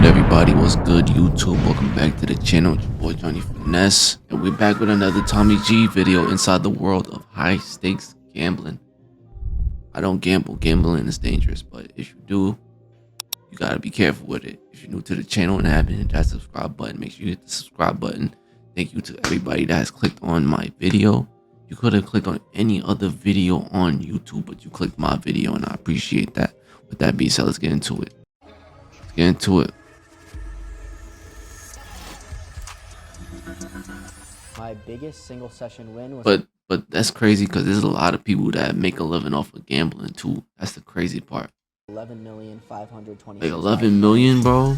Everybody, what's good YouTube? Welcome back to the channel. It's your boy Johnny Finesse, and we're back with another Tommy G video inside the world of high stakes gambling. I don't gamble. Gambling is dangerous, but if you do, you gotta be careful with it. If you're new to the channel and haven't hit that subscribe button, make sure you hit the subscribe button. Thank you to everybody that has clicked on my video. You could have clicked on any other video on YouTube, but you clicked my video, and I appreciate that. With that being said, let's get into it. My biggest single session win was But that's crazy because there's a lot of people that make a living off of gambling too. That's the crazy part. 11,520. Like 11 million, bro.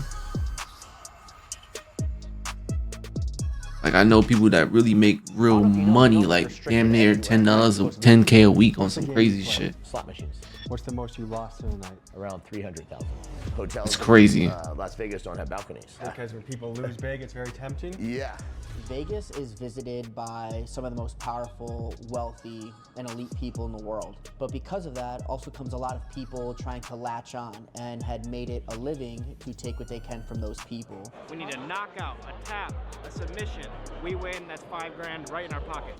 Like I know people that really make real money, like damn near $10 or 10K a week on some crazy shit. Slot machines. What's the most you lost in a night? Around 300,000. Hotels. It's crazy. In, Las Vegas don't have balconies. Because when people lose big, it's very tempting. Yeah. Vegas is visited by some of the most powerful, wealthy, and elite people in the world. But because of that, also comes a lot of people trying to latch on and had made it a living to take what they can from those people. We need a knockout, a tap, a submission. We win, that's $5 grand right in our pocket.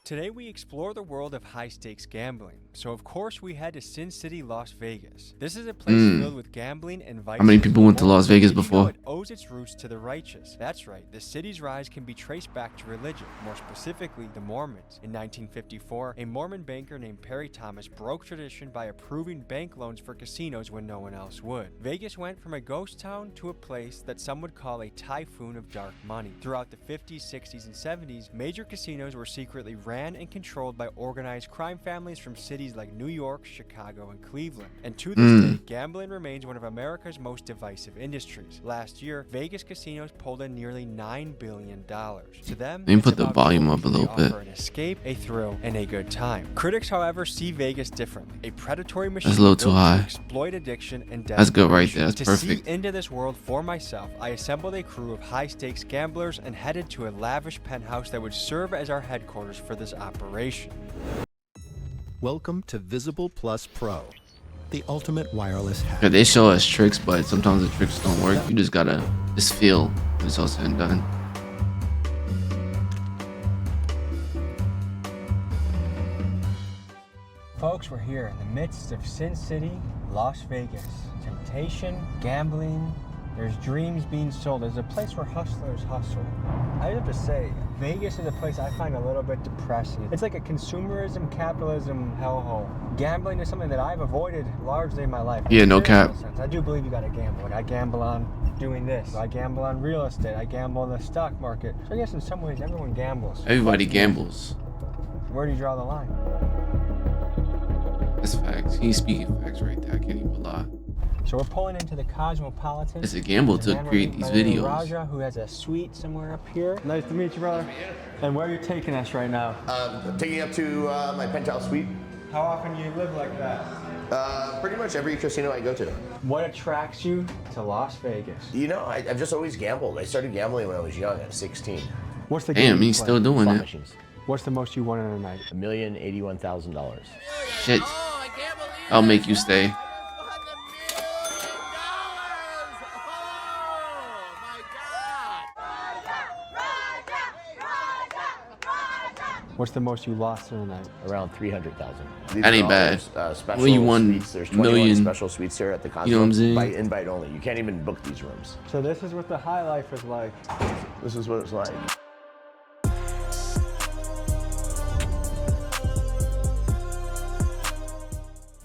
Today we explore the world of high-stakes gambling. So of course we head to Sin City, Las Vegas. This is a place filled with gambling and vice. How many people went to Las Vegas before? It owes its roots to the righteous. That's right, the city's rise can be traced back to religion, more specifically the Mormons. In 1954, a Mormon banker named Perry Thomas broke tradition by approving bank loans for casinos when no one else would. Vegas went from a ghost town to a place that some would call a typhoon of dark money. Throughout the 50s, 60s, and 70s, major casinos were secretly ran and controlled by organized crime families from cities like New York, Chicago, and Cleveland. And to this day, gambling remains one of America's most divisive industries. Last year, Vegas casinos pulled in nearly $9 billion. To them, Let me put the volume up a little bit. An escape, a thrill, and a good time. Critics, however, see Vegas differently. A predatory machine That's a little too high. to exploit addiction and death. That's good right there. That's to perfect. see into this world for myself, I assembled a crew of high-stakes gamblers and headed to a lavish penthouse that would serve as our headquarters for this operation. Welcome to Visible Plus Pro, the ultimate wireless hack. Yeah, they show us tricks, but sometimes the tricks don't work. You just gotta feel when it's all said and done. Folks, we're here in the midst of Sin City, Las Vegas. Temptation, gambling, there's dreams being sold. There's a place where hustlers hustle. I have to say, Vegas is a place I find a little bit depressing. It's like a consumerism, capitalism hellhole. Gambling is something that I've avoided largely in my life. Yeah, no cap. I do believe you gotta gamble. Like I gamble on doing this. I gamble on real estate. I gamble on the stock market. So I guess in some ways everyone gambles. Everybody gambles. Where do you draw the line? That's facts. He's speaking facts right there. I can't even lie. So we're pulling into the Cosmopolitan. It's a gamble to create these videos. Raja, who has a suite somewhere up here. Nice to meet you, brother. Nice to meet you. And where are you taking us right now? Taking you up to my penthouse suite. How often do you live like that? Pretty much every casino I go to. What attracts you to Las Vegas? You know, I've just always gambled. I started gambling when I was young, at 16. What's the Damn, game you he's play? still doing Slot it. machines. What's the most you won in a night? $1,081,000. Shit. I'll make you stay. What's the most you lost in a night? Around 300,000. That ain't bad. Special When you won suites. There's 21 million, special suites here at the Cosmo. you know what I'm saying? By invite only. You can't even book these rooms. So this is what the high life is like. This is what it's like.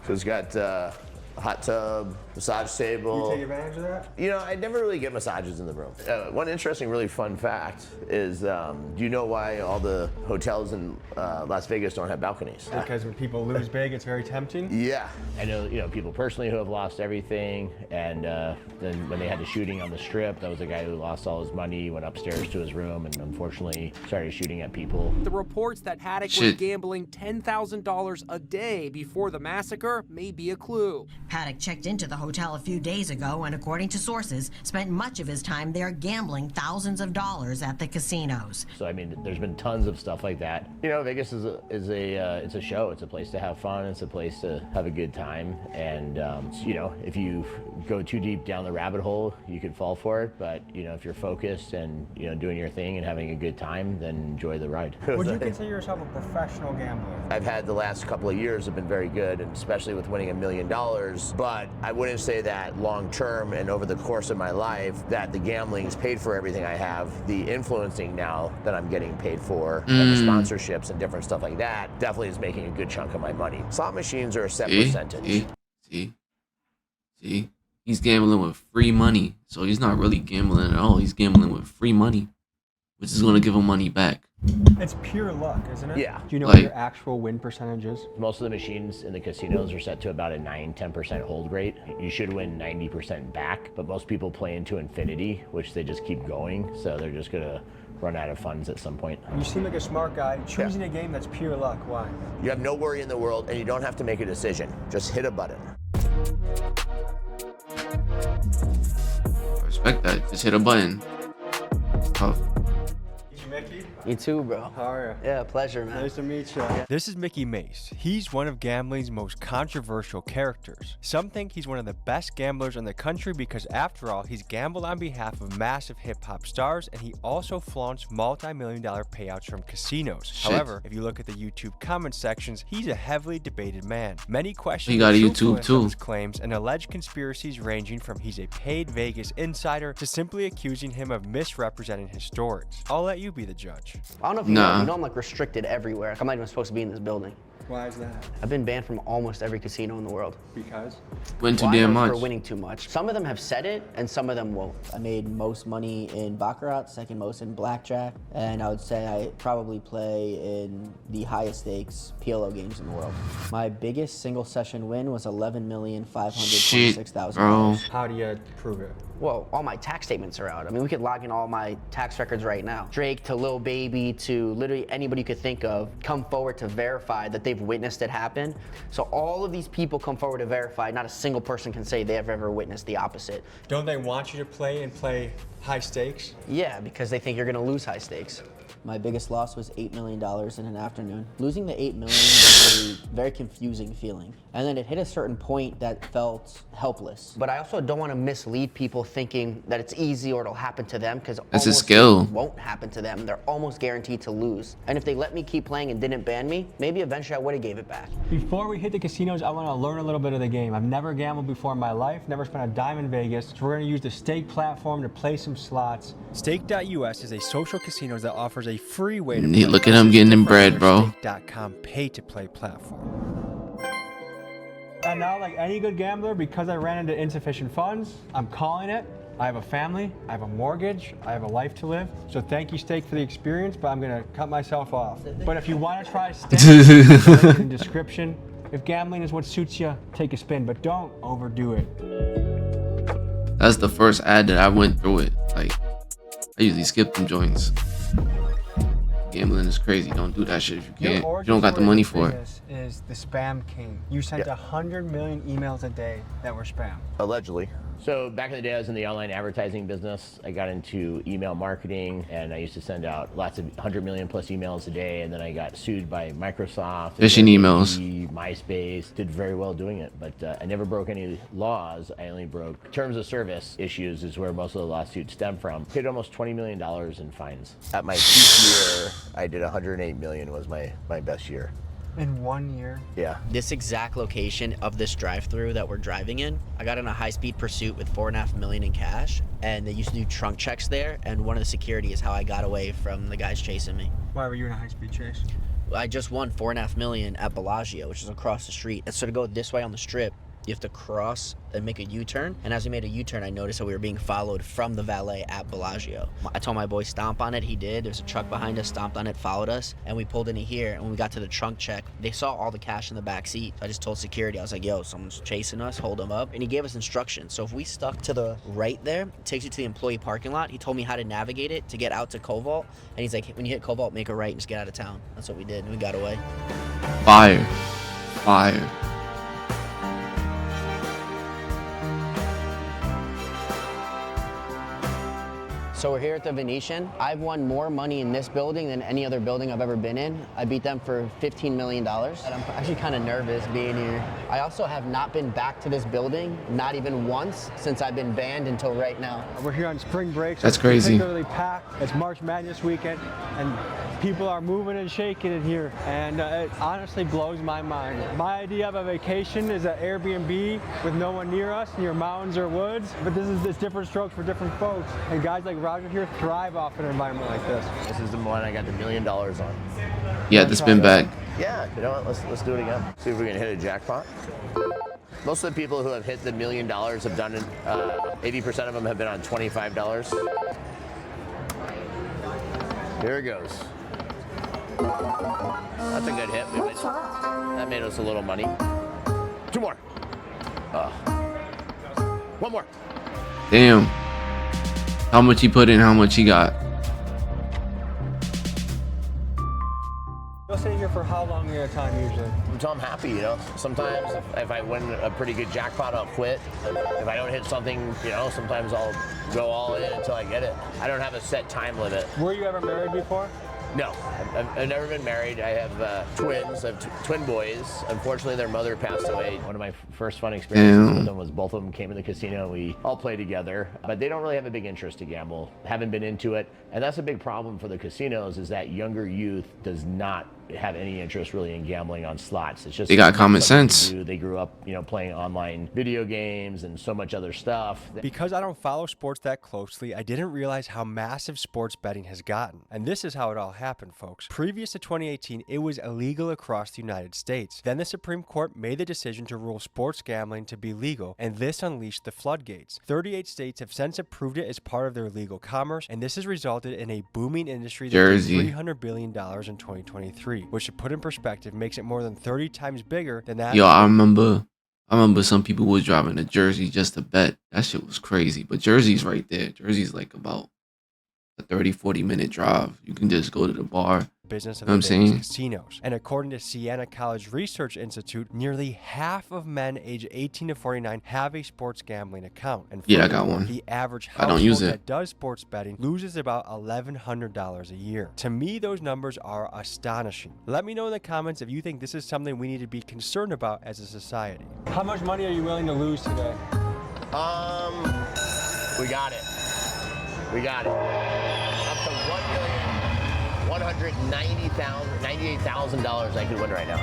So it's got a hot tub, massage table. You take advantage of that? You know, I never really get massages in the room. One interesting, really fun fact is, do you know why all the hotels in Las Vegas don't have balconies? Because when people lose big, it's very tempting. Yeah. I know, people personally who have lost everything, and then when they had the shooting on the Strip, that was a guy who lost all his money, went upstairs to his room, and unfortunately started shooting at people. The reports that Haddock was gambling $10,000 a day before the massacre may be a clue. Paddock checked into the hotel a few days ago and, according to sources, spent much of his time there gambling thousands of dollars at the casinos. So I mean, there's been tons of stuff like that. You know, Vegas is it's a show. It's a place to have fun. It's a place to have a good time. And you know, if you go too deep down the rabbit hole, you could fall for it. But you know, if you're focused and you know doing your thing and having a good time, then enjoy the ride. Would you consider yourself a professional gambler? I've had the last couple of years have been very good, and especially with winning $1 million. But I wouldn't say that long term and over the course of my life that the gambling's paid for everything I have. The influencing now that I'm getting paid for, and the sponsorships and different stuff like that, definitely is making a good chunk of my money. Slot machines are a set percentage. See, he's gambling with free money, so he's not really gambling at all. He's gambling with free money, which is gonna give him money back. It's pure luck, isn't it? Yeah. Do you know Like- what your actual win percentage is? Most of the machines in the casinos are set to about a 9-10% hold rate. You should win 90% back, but most people play into infinity, which they just keep going, so they're just gonna run out of funds at some point. You seem like a smart guy. Choosing a game that's pure luck. Why? You have no worry in the world, and you don't have to make a decision. Just hit a button. I respect that. Just hit a button. It's tough. Mickey? You too, bro. How are you? Yeah, pleasure, man. Nice to meet you. This is Mickey Mace. He's one of gambling's most controversial characters. Some think he's one of the best gamblers in the country because, after all, he's gambled on behalf of massive hip-hop stars, and he also flaunts multi-million-dollar payouts from casinos. Shit. However, if you look at the YouTube comment sections, he's a heavily debated man. Many question He got a the YouTube truthfulness too. of his claims and alleged conspiracies ranging from he's a paid Vegas insider to simply accusing him of misrepresenting his stories. I'll let you be the judge. I don't know if you know I'm like restricted everywhere. I'm not even supposed to be in this building. Why is that? I've been banned from almost every casino in the world. Because? Win too Why? damn For much. winning too much. Some of them have said it, and some of them won't. I made most money in baccarat, second most in blackjack, and I would say I probably play in the highest stakes PLO games in the world. My biggest single session win was $11,526,000. Bro. How do you prove it? Well, all my tax statements are out. I mean, we could log in all my tax records right now. Drake to Lil Baby to literally anybody you could think of come forward to verify that they've witnessed it happen. So all of these people come forward to verify. Not a single person can say they've ever witnessed the opposite. Don't they want you to play and play high stakes? Yeah, because they think you're gonna lose high stakes. My biggest loss was $8 million in an afternoon. Losing the $8 million was a very confusing feeling. And then it hit a certain point that felt helpless. But I also don't want to mislead people thinking that it's easy or it'll happen to them, because That's a skill. won't happen to them. They're almost guaranteed to lose. And if they let me keep playing and didn't ban me, maybe eventually I would have gave it back. Before we hit the casinos, I want to learn a little bit of the game. I've never gambled before in my life, never spent a dime in Vegas, so we're going to use the Stake platform to play some slots. Stake.us is a social casino that offers a free way to play. Look at him getting in bread, bro. Stake.com pay-to-play platform. And now, like any good gambler, because I ran into insufficient funds, I'm calling it. I have a family, I have a mortgage, I have a life to live. So thank you, Stake, for the experience, but I'm gonna cut myself off. But if you want to try Stake, link in the description. If gambling is what suits you, take a spin, but don't overdo it. That's the first ad that I went through it. Like, I usually skip them joints. Gambling is crazy. Don't do that shit if you can't. You don't got the money for it. Is the spam king. You sent 100 million emails a day that were spam. Allegedly. So back in the day, I was in the online advertising business. I got into email marketing, and I used to send out lots of 100 million plus emails a day. And then I got sued by Microsoft, Phishing emails, MySpace. Did very well doing it, but I never broke any laws. I only broke terms of service issues, is where most of the lawsuits stem from. Paid almost $20 million in fines. At my peak year, I did 108 million. Was my best year. In 1 year? Yeah. This exact location of this drive-through that we're driving in, I got in a high-speed pursuit with $4.5 million in cash, and they used to do trunk checks there, and one of the security is how I got away from the guys chasing me. Why were you in a high-speed chase? I just won $4.5 million at Bellagio, which is across the street. And so to go this way on the strip, you have to cross and make a U-turn. And as we made a U-turn, I noticed that we were being followed from the valet at Bellagio. I told my boy stomp on it. He did. There's a truck behind us, stomped on it, followed us, and we pulled into here. And when we got to the trunk check, they saw all the cash in the back seat. So I just told security, I was like, yo, someone's chasing us, hold them up. And he gave us instructions. So if we stuck to the right there, it takes you to the employee parking lot. He told me how to navigate it to get out to Cobalt. And he's like, when you hit Cobalt, make a right and just get out of town. That's what we did, and we got away. Fire. Fire. So we're here at the Venetian. I've won more money in this building than any other building I've ever been in. I beat them for $15 million. And I'm actually kind of nervous being here. I also have not been back to this building, not even once, since I've been banned until right now. We're here on spring break. So That's crazy. It's particularly packed. It's March Madness weekend, and people are moving and shaking in here. And it honestly blows my mind. My idea of a vacation is an Airbnb with no one near us, near mountains or woods. But this different strokes for different folks. And guys like Roger here thrive off an environment like this. This is the one I got the $1 million on. Yeah, the spin back. Yeah, you know what? Let's do it again. See if we can hit a jackpot. Most of the people who have hit the $1 million have done it. 80% of them have been on $25. Here it goes. That's a good hit. That made us a little money. 2 more. One more. Damn. How much he put in, how much he got. You'll stay here for how long at a time usually? Until I'm happy, you know. Sometimes if I win a pretty good jackpot, I'll quit. If I don't hit something, you know, sometimes I'll go all in until I get it. I don't have a set time limit. Were you ever married before? No, I've never been married. I have twins. I have twin boys. Unfortunately, their mother passed away. One of my first fun experiences with them was both of them came in the casino and we all played together. But they don't really have a big interest to gamble. Haven't been into it. And that's a big problem for the casinos is that younger youth does not have any interest really in gambling on slots. It's just they got common sense. They grew up, you know, playing online video games and so much other stuff. Because I don't follow sports that closely, I didn't realize how massive sports betting has gotten. And this is how it all happened, folks. Previous to 2018, it was illegal across the United States. Then the Supreme Court made the decision to rule sports gambling to be legal, and this unleashed the floodgates. 38 states have since approved it as part of their legal commerce, and this has resulted in a booming industry that did $300 billion in 2023. Which, to put in perspective, makes it more than 30 times bigger than that. Yo, I remember some people was driving to Jersey just to bet. That shit was crazy. But Jersey's right there. Jersey's like about a 30-40 minute drive. You can just go to the bar. Business of You know what I'm saying? Casinos. And according to Siena College Research Institute, nearly half of men aged 18 to 49 have a sports gambling account. And yeah, I got one. The average I don't use household it. that does sports betting loses about $1,100 a year. To me, those numbers are astonishing. Let me know in the comments if you think this is something we need to be concerned about as a society. How much money are you willing to lose today? We got it. We got it. Up to $1,198,000 I could win right now.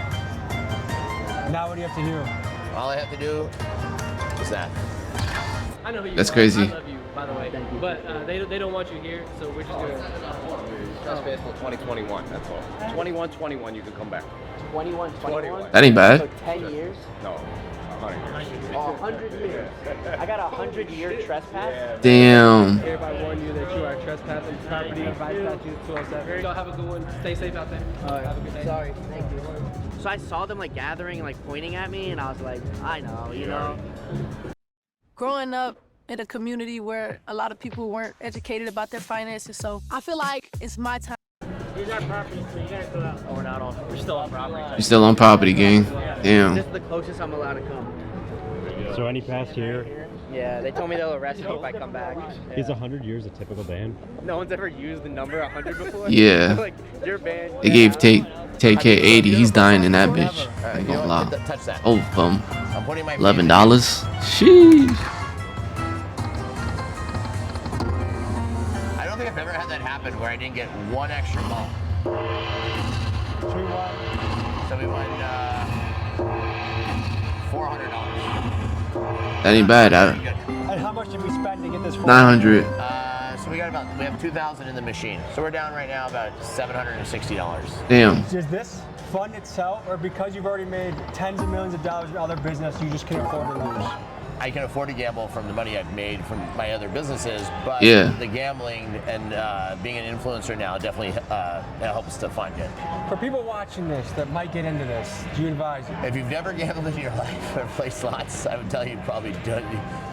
Now what do you have to do? All I have to do is that. I know who you That's are. crazy. I love you, by the way. But they don't want you here, so we're just gonna. That's baseball 2021. That's all. 21-21, you can come back. 21. That ain't bad. So 10 years? No, 100 years. 100 years. I got a 100-year trespass. Damn. Everybody warn you that you are trespassing property. Vice statute 207. Y'all have a good one. Stay safe out there. Have a good day. Sorry, thank you. So I saw them like gathering and like pointing at me, and I was like, I know, you know. Growing up in a community where a lot of people weren't educated about their finances, so I feel like it's my time. Here's our property, so you guys go out. Oh, we're not on. We're still on property. You're still on property, gang. Damn. This is the closest I'm allowed to come. So any past year? Yeah, they told me they'll arrest me if I come back. Is 100 years a typical ban? No one's ever used the number 100 before? Yeah. Like, you're banned. They gave TK 80. He's dying in that bitch. I ain't gonna lie. Touch that. Oh, I'm putting my $11. Sheesh. I don't think I've ever had that happen where I didn't get one extra ball. So we won $400. That ain't bad. And how much did we spend to get this? 900. So we have 2,000 in the machine. So we're down right now about $760. Damn. Is this fun itself, or because you've already made tens of millions of dollars in other business, you just can afford to lose? I can afford to gamble from the money I've made from my other businesses, but yeah, the gambling and being an influencer now definitely helps to fund it. For people watching this that might get into this, do you advise? If you've never gambled in your life or played slots, I would tell you probably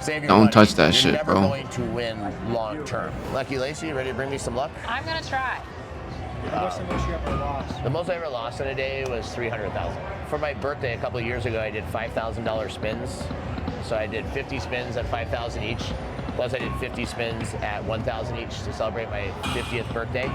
save your Don't money. touch that You're shit, never bro. going to win long term. Lucky Lacey, you ready to bring me some luck? I'm gonna try. What's the most you ever lost? The most I ever lost in a day was $300,000. For my birthday a couple of years ago, I did $5,000 spins. So I did 50 spins at 5,000 each. Plus I did 50 spins at 1,000 each to celebrate my 50th birthday.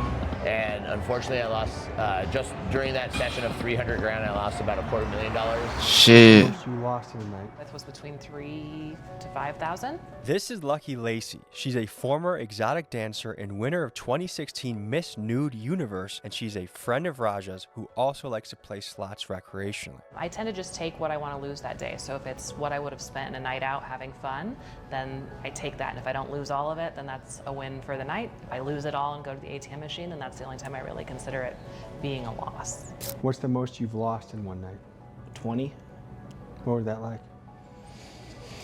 And unfortunately I lost, just during that session of 300 grand, I lost about $250,000. Shit. You lost in a night. That was between 3,000 to 5,000. This is Lucky Lacey. She's a former exotic dancer and winner of 2016 Miss Nude Universe, and she's a friend of Raja's who also likes to play slots recreationally. I tend to just take what I want to lose that day. So if it's what I would have spent in a night out having fun, then I take that. And if I don't lose all of it, then that's a win for the night. If I lose it all and go to the ATM machine, then that's the only time I really consider it being a loss. What's the most you've lost in one night? 20. What was that like?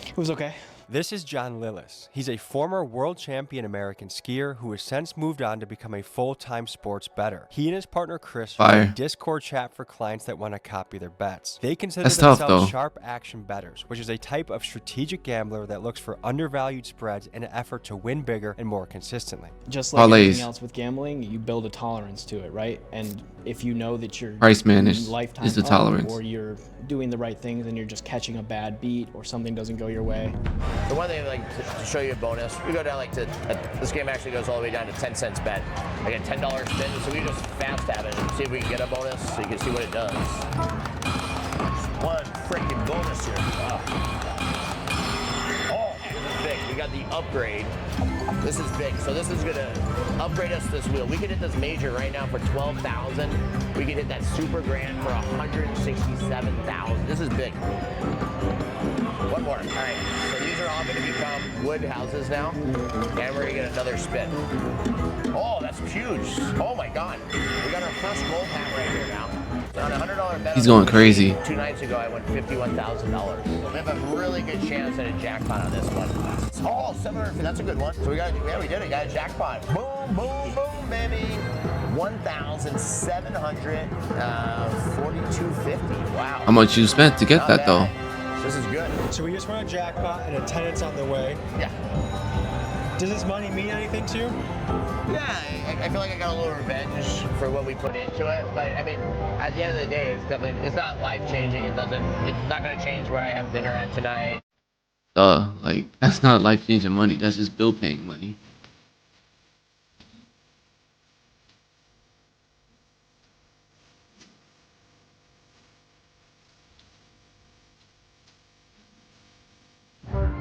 It was okay. This is John Lillis. He's a former world champion American skier who has since moved on to become a full-time sports bettor. He and his partner Chris run a Discord chat for clients that want to copy their bets. They consider themselves sharp action bettors, which is a type of strategic gambler that looks for undervalued spreads in an effort to win bigger and more consistently. Just like anything else with gambling, you build a tolerance to it, right? And if you know that you're price managed lifetime is the tolerance, or you're doing the right things and you're just catching a bad beat or something doesn't go your way. The one thing, like, to show you a bonus, we go down like to, this game actually goes all the way down to 10 cents bet. I get $10 spin, so we just fast tab it and see if we can get a bonus so you can see what it does. One freaking bonus here. Oh, this is big. We got the upgrade. This is big. So this is gonna upgrade us this wheel. We could hit this major right now for 12,000. We could hit that super grand for 167,000. This is big. One more. All right. So these are all going to become wood houses now, and we're going to get another spin. Oh, that's huge. Oh my God. We got our first gold hat right here now. So on a $100 bet. He's going crazy. 2 nights ago, I won $51,000. So we have a really good chance at a jackpot on this one. Oh, 750. That's a good one. So we got, yeah, we did it. Got a jackpot. Boom, boom, boom, baby. 1,742.50. Wow. How much you spent to get that though? This is good. So we just won a jackpot and attendance on the way. Yeah. Does this money mean anything to you? Yeah, I feel like I got a little revenge for what we put into it. But I mean, at the end of the day, it's not life changing. It's not gonna change where I have dinner at tonight. Like, that's not life changing money. That's just bill paying money.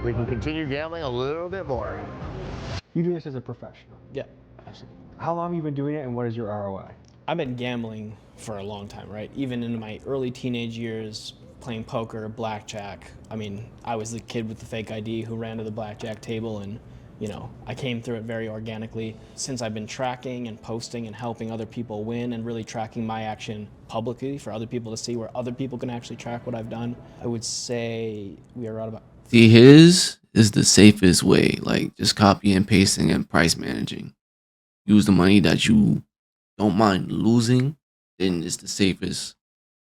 We can continue gambling a little bit more. You do this as a professional? Yeah, absolutely. How long have you been doing it and what is your ROI? I've been gambling for a long time, right? Even in my early teenage years, playing poker, blackjack. I mean, I was the kid with the fake ID who ran to the blackjack table and, you know, I came through it very organically. Since I've been tracking and posting and helping other people win and really tracking my action publicly for other people to see where other people can actually track what I've done, I would say we are at about... See, his is the safest way, like just copy and pasting and price managing. Use the money that you don't mind losing, then it's the safest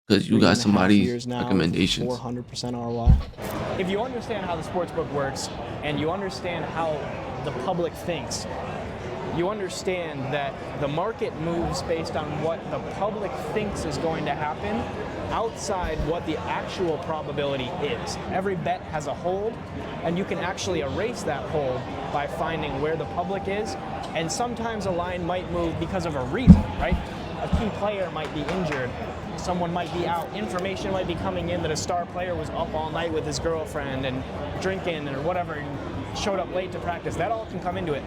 because you got somebody's recommendations. 400% ROI. If you understand how the sportsbook works and you understand how the public thinks, you understand that the market moves based on what the public thinks is going to happen outside what the actual probability is. Every bet has a hold, and you can actually erase that hold by finding where the public is, and sometimes a line might move because of a reason, right? A key player might be injured, someone might be out, information might be coming in that a star player was up all night with his girlfriend and drinking or whatever, and showed up late to practice. That all can come into it.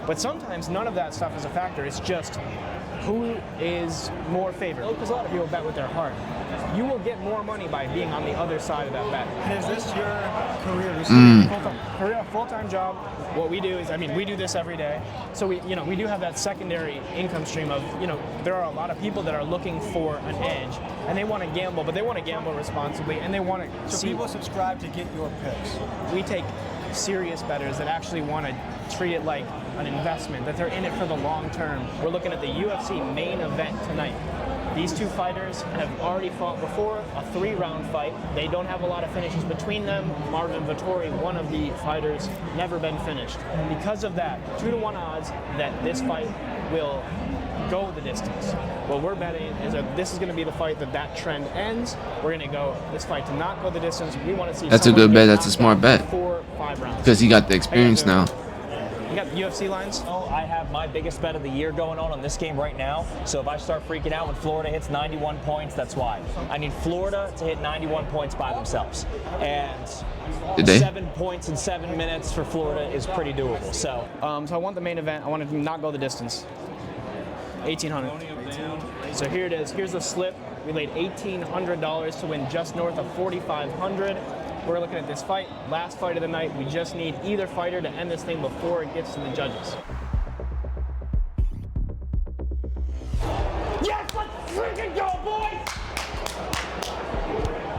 But sometimes none of that stuff is a factor. It's just who is more favored. Because a lot of people bet with their heart. You will get more money by being on the other side of that bet. And is this your career? Full-time job. What we do is, I mean, we do this every day. So we do have that secondary income stream of, there are a lot of people that are looking for an edge and they want to gamble, but they want to gamble responsibly and they want to see. People subscribe to get your picks. We take serious bettors that actually want to treat it like an investment, that they're in it for the long term. We're looking at the UFC main event tonight. These two fighters have already fought before, a 3-round fight. They don't have a lot of finishes between them. Marvin Vettori, one of the fighters, never been finished. Because of that, 2-to-1 odds that this fight will go the distance. What we're betting is that this is going to be the fight that trend ends. We're going to go this fight to not go the distance. We want to see. That's a good bet. That's a smart bet. 4 or 5 rounds. Because he got the experience now. You got UFC lines? Oh, I have my biggest bet of the year going on this game right now. So if I start freaking out when Florida hits 91 points, that's why. I need Florida to hit 91 points by themselves. And 7 points in 7 minutes for Florida is pretty doable. So I want the main event. I want to not go the distance. 1,800. So here it is. Here's the slip. We laid $1,800 to win just north of 4,500. We're looking at this fight, last fight of the night. We just need either fighter to end this thing before it gets to the judges. yes, let's freaking go, boys!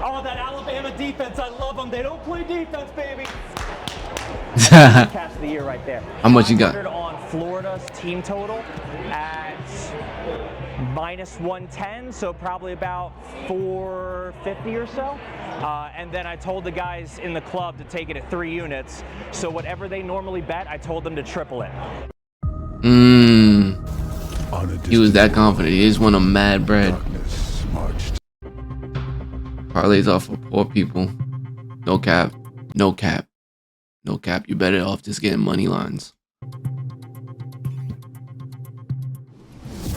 Oh, that Alabama defense, I love them. They don't play defense, baby. Catch of the year right there. How much you got? On Florida's team total at -110, so probably about 450 or so. And then I told the guys in the club to take it at 3 units. So whatever they normally bet, I told them to triple it. He was that confident. He just won a mad bread. Parlays off for poor people. No cap. No cap. No cap. You're better off just getting money lines.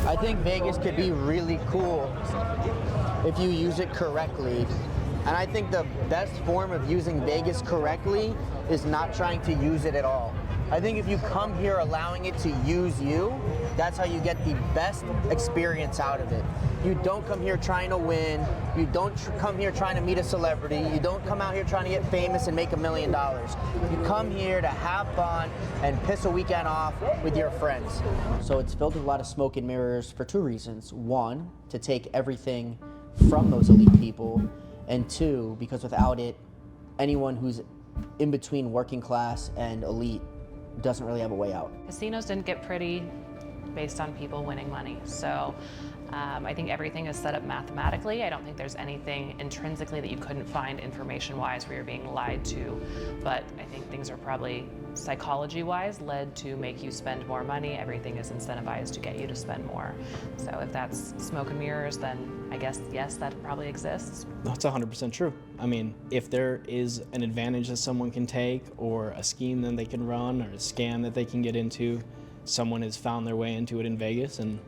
I think Vegas could be really cool if you use it correctly. And I think the best form of using Vegas correctly is not trying to use it at all. I think if you come here allowing it to use you, that's how you get the best experience out of it. You don't come here trying to win. You don't come here trying to meet a celebrity. You don't come out here trying to get famous and make $1 million. You come here to have fun and piss a weekend off with your friends. So it's filled with a lot of smoke and mirrors for 2 reasons. 1, to take everything from those elite people. And 2, because without it, anyone who's in between working class and elite doesn't really have a way out. Casinos didn't get pretty based on people winning money. So I think everything is set up mathematically. I don't think there's anything intrinsically that you couldn't find information-wise where you're being lied to. But I think things are probably psychology-wise led to make you spend more money. Everything is incentivized to get you to spend more. So if that's smoke and mirrors, then I guess, yes, that probably exists. That's 100% true. I mean, if there is an advantage that someone can take or a scheme that they can run or a scam that they can get into, someone has found their way into it in Vegas, and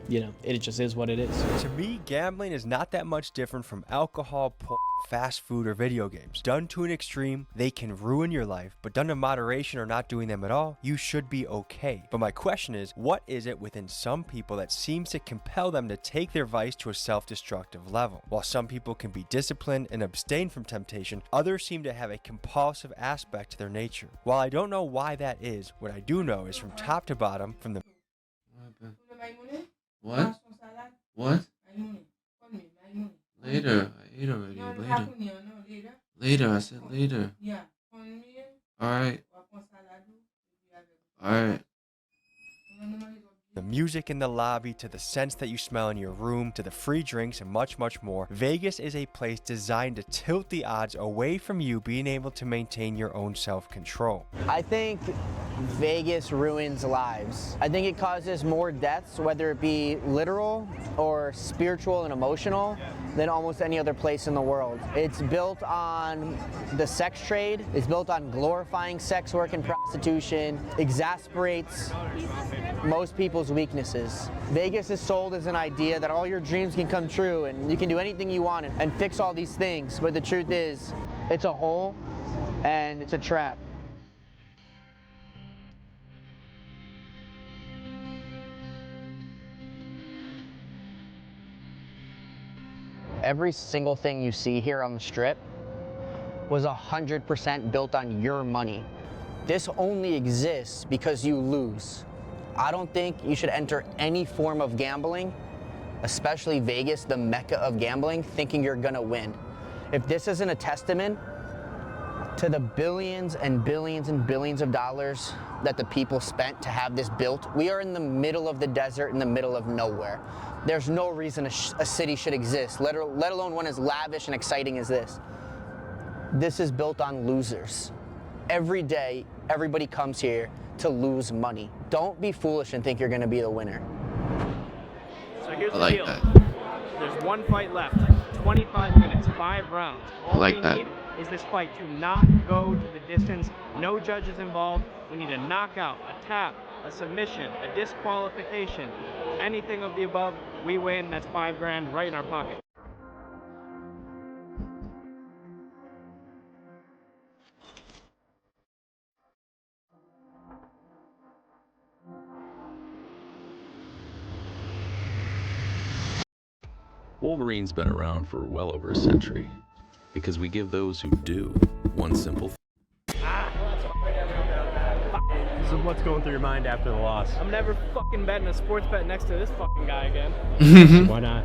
you know, it just is what it is. To me, gambling is not that much different from alcohol, porn, fast food, or video games. Done to an extreme, they can ruin your life, but done in moderation or not doing them at all, you should be okay. But my question is, what is it within some people that seems to compel them to take their vice to a self-destructive level? While some people can be disciplined and abstain from temptation, others seem to have a compulsive aspect to their nature. While I don't know why that is, what I do know is from top to bottom, from the... What? What? Later. I ate already. Later. Later. I said later. Alright. Alright. The music in the lobby, to the scents that you smell in your room, to the free drinks and much, much more, Vegas is a place designed to tilt the odds away from you being able to maintain your own self-control. I think Vegas ruins lives. I think it causes more deaths, whether it be literal or spiritual and emotional, than almost any other place in the world. It's built on the sex trade. It's built on glorifying sex work and prostitution. Exasperates most people's weaknesses. Vegas is sold as an idea that all your dreams can come true and you can do anything you want and fix all these things. But the truth is, it's a hole and it's a trap. Every single thing you see here on the Strip was 100% built on your money. This only exists because you lose. I don't think you should enter any form of gambling, especially Vegas, the mecca of gambling, thinking you're gonna win. If this isn't a testament to the billions and billions and billions of dollars that the people spent to have this built, we are in the middle of the desert, in the middle of nowhere. There's no reason a city should exist, let alone one as lavish and exciting as this. This is built on losers. Every day, everybody comes here to lose money. Don't be foolish and think you're gonna be the winner. here's I the like deal. that. There's one fight left. 25 minutes, 5 rounds. All I like we that. need is this fight to not go to the distance. No judges involved. We need a knockout, a tap, a submission, a disqualification. Anything of the above, we win. That's 5 grand right in our pocket. Wolverine's been around for well over a century because we give those who do one simple So what's going through your mind after the loss? I'm never fucking betting a sports bet next to this fucking guy again. Why not?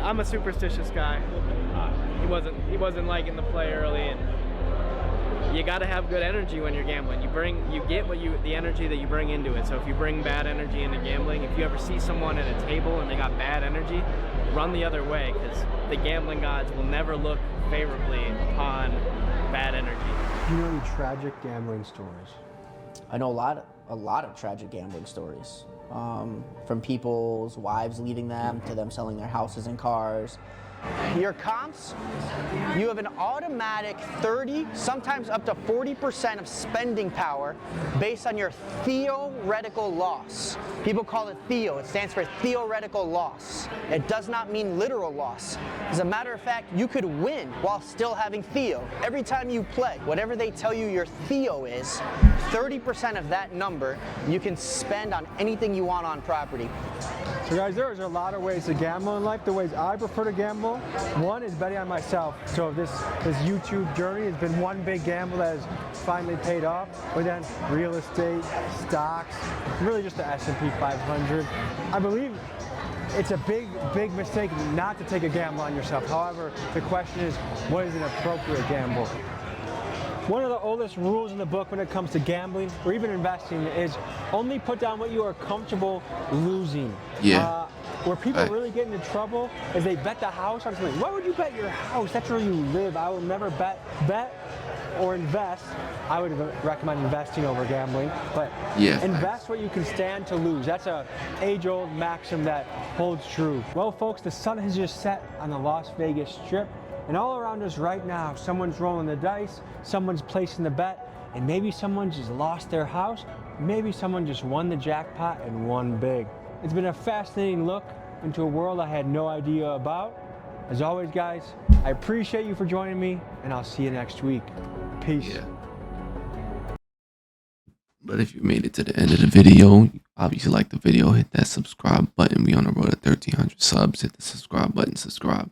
I'm a superstitious guy. He wasn't liking the play early, and you got to have good energy when you're gambling. You get the energy that you bring into it. So if you bring bad energy into gambling, if you ever see someone at a table and they got bad energy, run the other way, because the gambling gods will never look favorably upon bad energy. Do you know any tragic gambling stories? I know a lot of tragic gambling stories, from people's wives leaving them to them selling their houses and cars. Your comps, you have an automatic 30, sometimes up to 40% of spending power based on your theoretical loss. People call it theo. It stands for theoretical loss. It does not mean literal loss. As a matter of fact, you could win while still having theo. Every time you play, whatever they tell you your theo is, 30% of that number you can spend on anything you want on property. So guys, there's a lot of ways to gamble in life. The ways I prefer to gamble, one is betting on myself. So this YouTube journey has been one big gamble that has finally paid off. But then real estate, stocks, really just the S&P 500. I believe it's a big mistake not to take a gamble on yourself. However, the question is, what is an appropriate gamble? One of the oldest rules in the book when it comes to gambling or even investing is only put down what you are comfortable losing. Yeah. Where people really get into trouble is they bet the house on something. Why would you bet your house? That's where you live. I will never bet or invest. I would recommend investing over gambling, but invest what you can stand to lose. That's a age-old maxim that holds true. Well, folks, the sun has just set on the Las Vegas Strip. And all around us right now, someone's rolling the dice, someone's placing the bet, and maybe someone just lost their house, maybe someone just won the jackpot and won big. It's been a fascinating look into a world I had no idea about. As always, guys, I appreciate you for joining me, and I'll see you next week. Peace. Yeah. But if you made it to the end of the video, obviously like the video, hit that subscribe button. We on the road to 1,300 subs. Hit the subscribe button, subscribe.